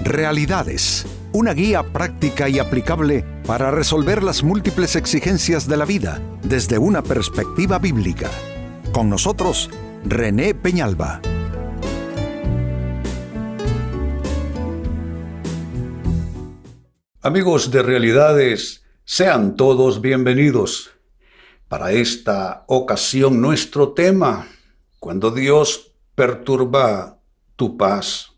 Realidades, una guía práctica y aplicable para resolver las múltiples exigencias de la vida desde una perspectiva bíblica. Con nosotros, René Peñalba. Amigos de Realidades, sean todos bienvenidos. Para esta ocasión, nuestro tema, cuando Dios perturba tu paz.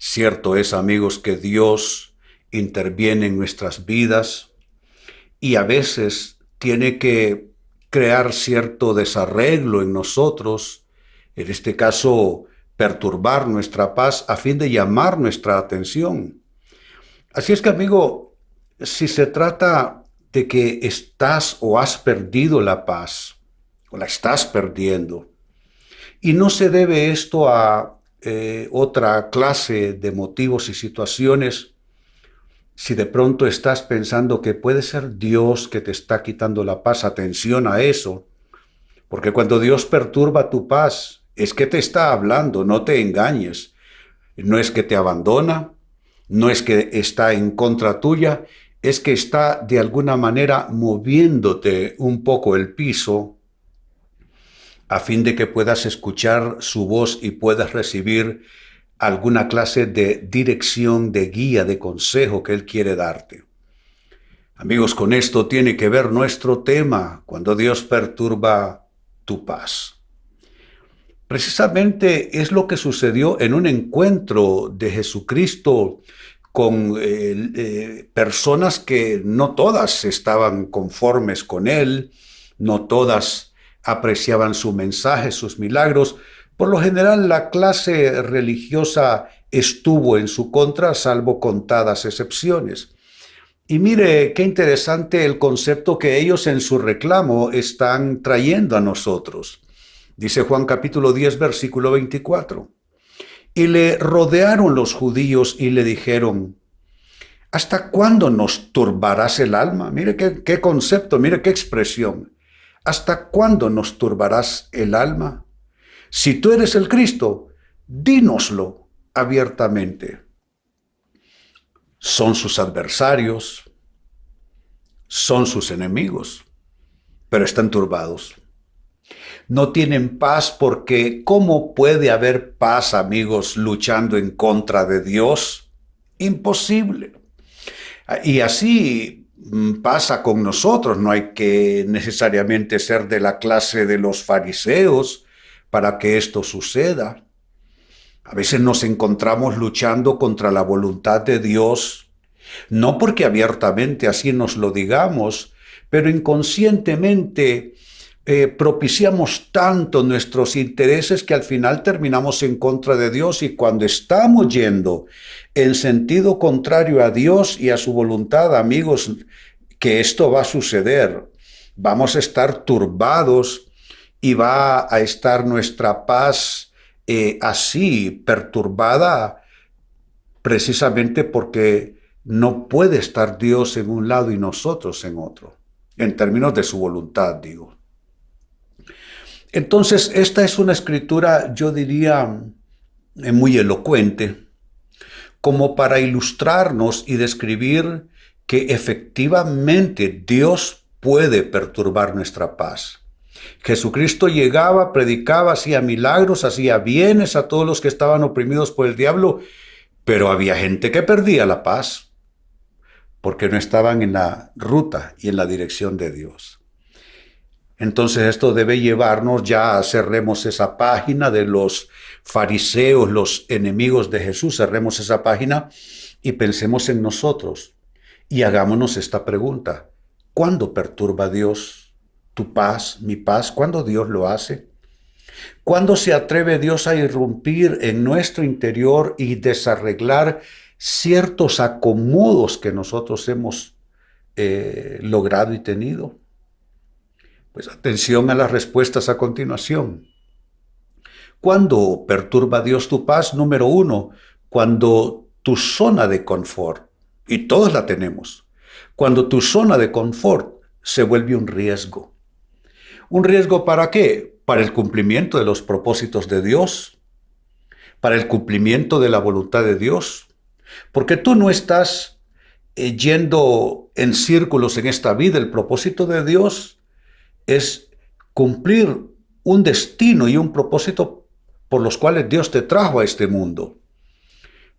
Cierto es, amigos, que Dios interviene en nuestras vidas y a veces tiene que crear cierto desarreglo en nosotros, en este caso, perturbar nuestra paz a fin de llamar nuestra atención. Así es que, amigo, si se trata de que estás o has perdido la paz, o la estás perdiendo, y no se debe esto a otra clase de motivos y situaciones, si de pronto estás pensando que puede ser Dios que te está quitando la paz, atención a eso, porque cuando Dios perturba tu paz, es que te está hablando, no te engañes, no es que te abandona, no es que está en contra tuya, es que está de alguna manera moviéndote un poco el piso a fin de que puedas escuchar su voz y puedas recibir alguna clase de dirección, de guía, de consejo que Él quiere darte. Amigos, con esto tiene que ver nuestro tema, cuando Dios perturba tu paz. Precisamente es lo que sucedió en un encuentro de Jesucristo con personas que no todas estaban conformes con Él, no todas apreciaban su mensaje, sus milagros. Por lo general, la clase religiosa estuvo en su contra, salvo contadas excepciones. Y mire qué interesante el concepto que ellos en su reclamo están trayendo a nosotros. Dice Juan capítulo 10, versículo 24. Y le rodearon los judíos y le dijeron: ¿hasta cuándo nos turbarás el alma? Mire qué concepto, mire qué expresión. ¿Hasta cuándo nos turbarás el alma? Si tú eres el Cristo, dínoslo abiertamente. Son sus adversarios, son sus enemigos, pero están turbados. No tienen paz porque ¿cómo puede haber paz, amigos, luchando en contra de Dios? Imposible. Y así pasa con nosotros, no hay que necesariamente ser de la clase de los fariseos para que esto suceda. A veces nos encontramos luchando contra la voluntad de Dios, no porque abiertamente así nos lo digamos, pero inconscientemente propiciamos tanto nuestros intereses que al final terminamos en contra de Dios, y cuando estamos yendo en sentido contrario a Dios y a su voluntad, amigos, que esto va a suceder. Vamos a estar turbados y va a estar nuestra paz así perturbada, precisamente porque no puede estar Dios en un lado y nosotros en otro, en términos de su voluntad, digo. Entonces, esta es una escritura, yo diría, muy elocuente, como para ilustrarnos y describir que efectivamente Dios puede perturbar nuestra paz. Jesucristo llegaba, predicaba, hacía milagros, hacía bienes a todos los que estaban oprimidos por el diablo, pero había gente que perdía la paz porque no estaban en la ruta y en la dirección de Dios. Entonces esto debe llevarnos, ya cerremos esa página de los fariseos, los enemigos de Jesús, cerremos esa página y pensemos en nosotros y hagámonos esta pregunta: ¿cuándo perturba Dios tu paz, mi paz? ¿Cuándo Dios lo hace? ¿Cuándo se atreve Dios a irrumpir en nuestro interior y desarreglar ciertos acomodos que nosotros hemos logrado y tenido? Pues atención a las respuestas a continuación. ¿Cuándo perturba Dios tu paz? Número 1, cuando tu zona de confort, y todos la tenemos, cuando tu zona de confort se vuelve un riesgo. ¿Un riesgo para qué? Para el cumplimiento de los propósitos de Dios, para el cumplimiento de la voluntad de Dios, Porque tú no estás yendo en círculos en esta vida. El propósito de Dios es cumplir un destino y un propósito por los cuales Dios te trajo a este mundo.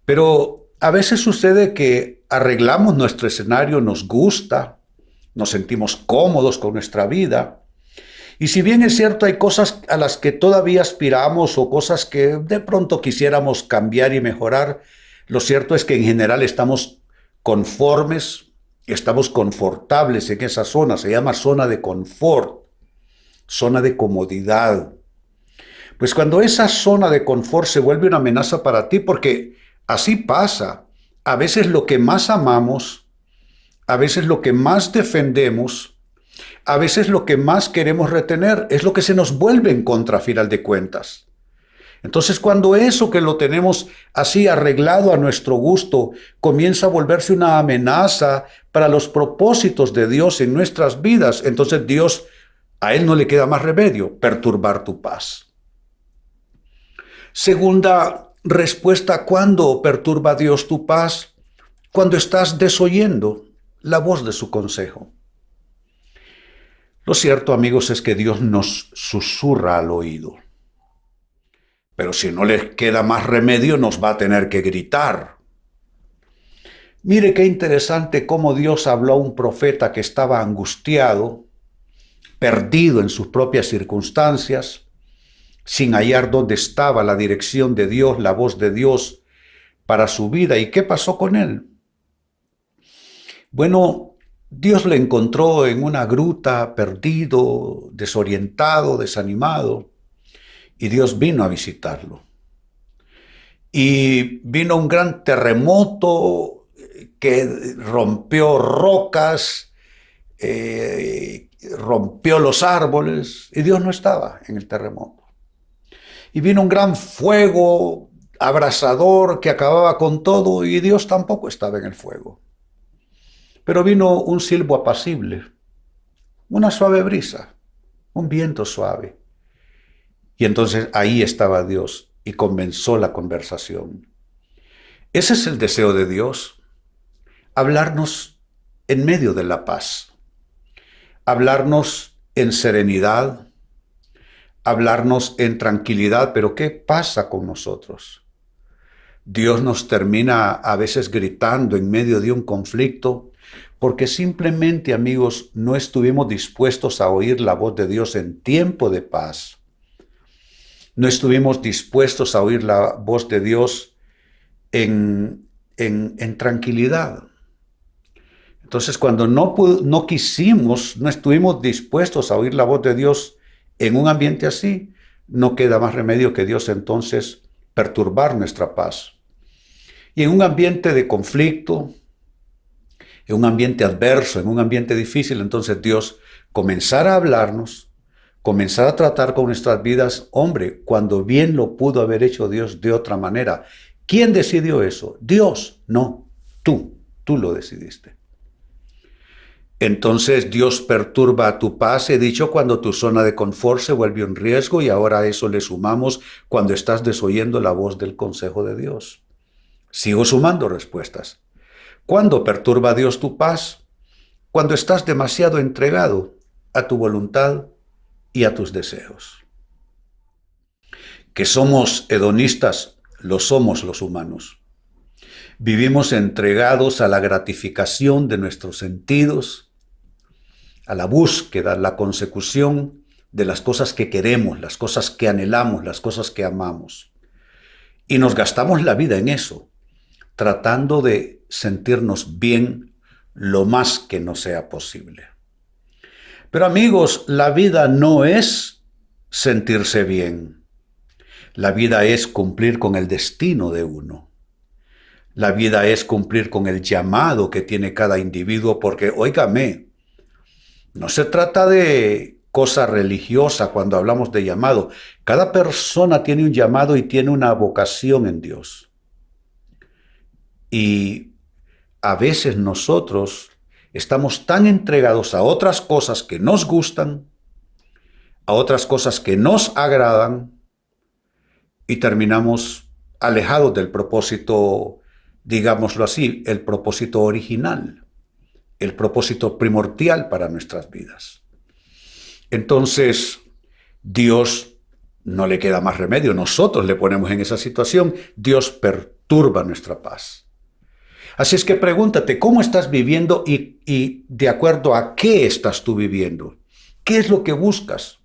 Pero a veces sucede que arreglamos nuestro escenario, nos gusta, nos sentimos cómodos con nuestra vida. Y si bien es cierto, hay cosas a las que todavía aspiramos o cosas que de pronto quisiéramos cambiar y mejorar, lo cierto es que en general estamos conformes, estamos confortables en esa zona. Se llama zona de confort, zona de comodidad. Pues cuando esa zona de confort se vuelve una amenaza para ti, porque así pasa, a veces lo que más amamos, a veces lo que más defendemos, a veces lo que más queremos retener es lo que se nos vuelve en contra a final de cuentas. Entonces, cuando eso que lo tenemos así arreglado a nuestro gusto comienza a volverse una amenaza para los propósitos de Dios en nuestras vidas, entonces Dios, a Él no le queda más remedio, perturbar tu paz. Segunda respuesta, ¿cuándo perturba Dios tu paz? Cuando estás desoyendo la voz de su consejo. Lo cierto, amigos, es que Dios nos susurra al oído. Pero si no les queda más remedio, nos va a tener que gritar. Mire qué interesante cómo Dios habló a un profeta que estaba angustiado, perdido en sus propias circunstancias, sin hallar dónde estaba la dirección de Dios, la voz de Dios para su vida. ¿Y qué pasó con él? Bueno, Dios le encontró en una gruta, perdido, desorientado, desanimado. Y Dios vino a visitarlo. Y vino un gran terremoto que rompió rocas, rompió los árboles, y Dios no estaba en el terremoto. Y vino un gran fuego abrasador que acababa con todo, y Dios tampoco estaba en el fuego. Pero vino un silbo apacible, una suave brisa, un viento suave. Y entonces ahí estaba Dios y comenzó la conversación. Ese es el deseo de Dios, hablarnos en medio de la paz, hablarnos en serenidad, hablarnos en tranquilidad. Pero ¿qué pasa con nosotros? Dios nos termina a veces gritando en medio de un conflicto porque simplemente, amigos, no estuvimos dispuestos a oír la voz de Dios en tiempo de paz. No estuvimos dispuestos a oír la voz de Dios en tranquilidad. Entonces, cuando no quisimos, no estuvimos dispuestos a oír la voz de Dios en un ambiente así, no queda más remedio que Dios entonces perturbar nuestra paz. Y en un ambiente de conflicto, en un ambiente adverso, en un ambiente difícil, entonces Dios comenzará a hablarnos, comenzar a tratar con nuestras vidas. Hombre, cuando bien lo pudo haber hecho Dios de otra manera. ¿Quién decidió eso? Dios, no, tú lo decidiste. Entonces Dios perturba tu paz, he dicho, cuando tu zona de confort se vuelve un riesgo, y ahora a eso le sumamos cuando estás desoyendo la voz del consejo de Dios. Sigo sumando respuestas. ¿Cuándo perturba Dios tu paz? Cuando estás demasiado entregado a tu voluntad y a tus deseos. Que somos hedonistas, lo somos los humanos. Vivimos entregados a la gratificación de nuestros sentidos, a la búsqueda, la consecución de las cosas que queremos, las cosas que anhelamos, las cosas que amamos. Y nos gastamos la vida en eso, tratando de sentirnos bien lo más que nos sea posible. Pero amigos, la vida no es sentirse bien. La vida es cumplir con el destino de uno. La vida es cumplir con el llamado que tiene cada individuo, porque, óigame, no se trata de cosa religiosa cuando hablamos de llamado. Cada persona tiene un llamado y tiene una vocación en Dios. Y a veces nosotros estamos tan entregados a otras cosas que nos gustan, a otras cosas que nos agradan, y terminamos alejados del propósito digámoslo así, el propósito original, el propósito primordial para nuestras vidas. Entonces, Dios no le queda más remedio. Nosotros le ponemos en esa situación. Dios perturba nuestra paz. Así es que pregúntate, ¿cómo estás viviendo y de acuerdo a qué estás tú viviendo? ¿Qué es lo que buscas?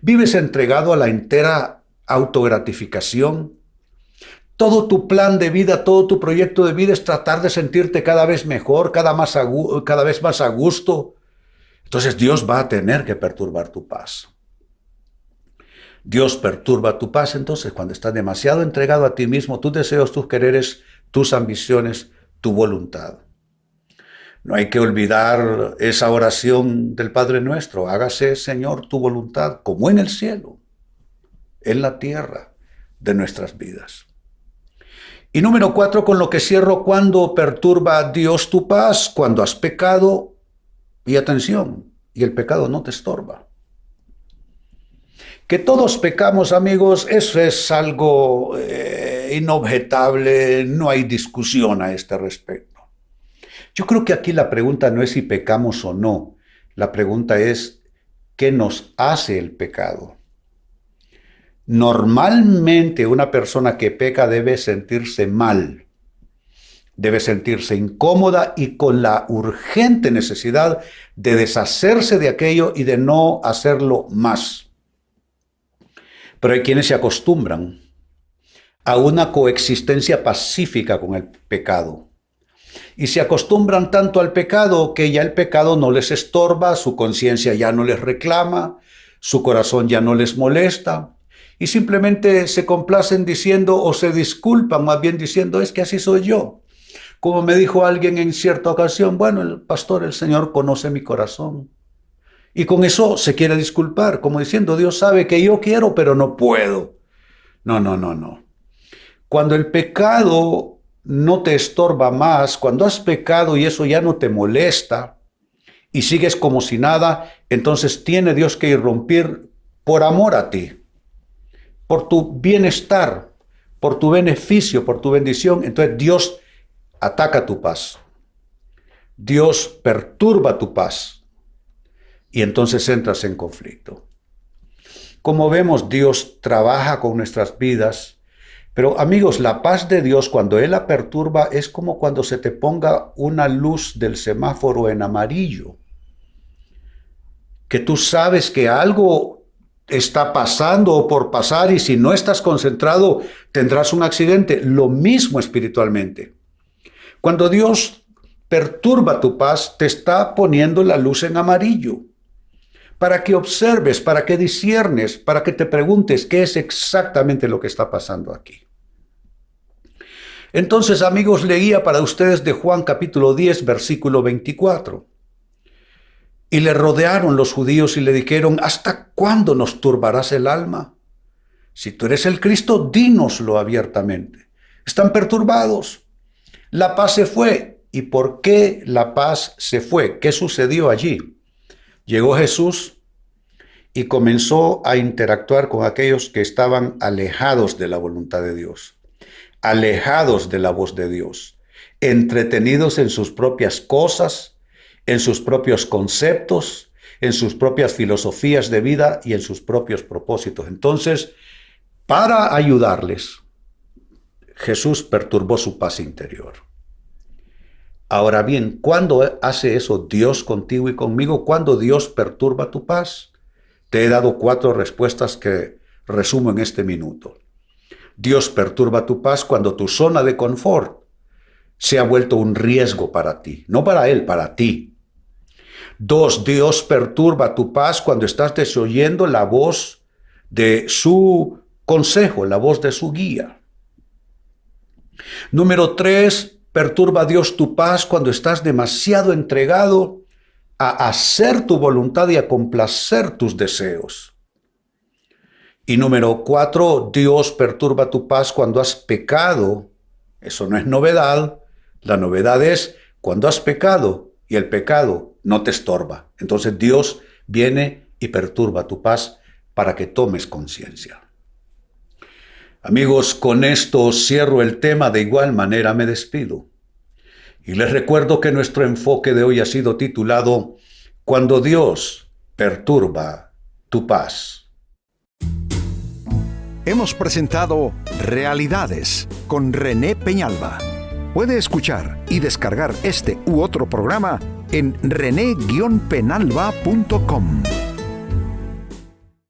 ¿Vives entregado a la entera autogratificación? Todo tu plan de vida, todo tu proyecto de vida es tratar de sentirte cada vez mejor, cada vez más a gusto. Entonces Dios va a tener que perturbar tu paz. Dios perturba tu paz entonces cuando estás demasiado entregado a ti mismo, tus deseos, tus quereres, tus ambiciones, tu voluntad. No hay que olvidar esa oración del Padre Nuestro. Hágase, Señor, tu voluntad, como en el cielo, en la tierra de nuestras vidas. Y número 4, con lo que cierro, ¿cuándo perturba a Dios tu paz? Cuando has pecado, y atención, y el pecado no te estorba. Que todos pecamos, amigos, eso es algo inobjetable, no hay discusión a este respecto. Yo creo que aquí la pregunta no es si pecamos o no, la pregunta es, ¿qué nos hace el pecado? Normalmente una persona que peca debe sentirse mal, debe sentirse incómoda y con la urgente necesidad de deshacerse de aquello y de no hacerlo más. Pero hay quienes se acostumbran a una coexistencia pacífica con el pecado. Y se acostumbran tanto al pecado que ya el pecado no les estorba, su conciencia ya no les reclama, su corazón ya no les molesta. Y simplemente se complacen diciendo o se disculpan más bien diciendo, es que así soy yo. Como me dijo alguien en cierta ocasión, bueno, el pastor, el Señor conoce mi corazón. Y con eso se quiere disculpar, como diciendo, Dios sabe que yo quiero, pero no puedo. No. Cuando el pecado no te estorba más, cuando has pecado y eso ya no te molesta y sigues como si nada, entonces tiene Dios que irrumpir por amor a ti, por tu bienestar, por tu beneficio, por tu bendición. Entonces Dios ataca tu paz. Dios perturba tu paz. Y entonces entras en conflicto. Como vemos, Dios trabaja con nuestras vidas, pero amigos, la paz de Dios cuando Él la perturba es como cuando se te ponga una luz del semáforo en amarillo, que tú sabes que algo está pasando o por pasar y si no estás concentrado tendrás un accidente. Lo mismo espiritualmente. Cuando Dios perturba tu paz, te está poniendo la luz en amarillo. Para que observes, para que disciernes, para que te preguntes qué es exactamente lo que está pasando aquí. Entonces, amigos, leía para ustedes de Juan capítulo 10, versículo 24. Y le rodearon los judíos y le dijeron, ¿hasta cuándo nos turbarás el alma? Si tú eres el Cristo, dínoslo abiertamente. Están perturbados. La paz se fue. ¿Y por qué la paz se fue? ¿Qué sucedió allí? Llegó Jesús y comenzó a interactuar con aquellos que estaban alejados de la voluntad de Dios, alejados de la voz de Dios, entretenidos en sus propias cosas, en sus propios conceptos, en sus propias filosofías de vida y en sus propios propósitos. Entonces, para ayudarles, Jesús perturbó su paz interior. Ahora bien, ¿cuándo hace eso Dios contigo y conmigo? ¿Cuándo Dios perturba tu paz? Te he dado 4 respuestas que resumo en este minuto. Dios perturba tu paz cuando tu zona de confort se ha vuelto un riesgo para ti, no para Él, para ti. 2, Dios perturba tu paz cuando estás desoyendo la voz de su consejo, la voz de su guía. Número 3, perturba Dios tu paz cuando estás demasiado entregado a hacer tu voluntad y a complacer tus deseos. Y número 4, Dios perturba tu paz cuando has pecado. Eso no es novedad. La novedad es cuando has pecado y el pecado no te estorba. Entonces Dios viene y perturba tu paz para que tomes conciencia. Amigos, con esto cierro el tema, de igual manera me despido. Y les recuerdo que nuestro enfoque de hoy ha sido titulado Cuando Dios perturba tu paz. Hemos presentado Realidades con René Peñalba. Puede escuchar y descargar este u otro programa en rene-penalba.com.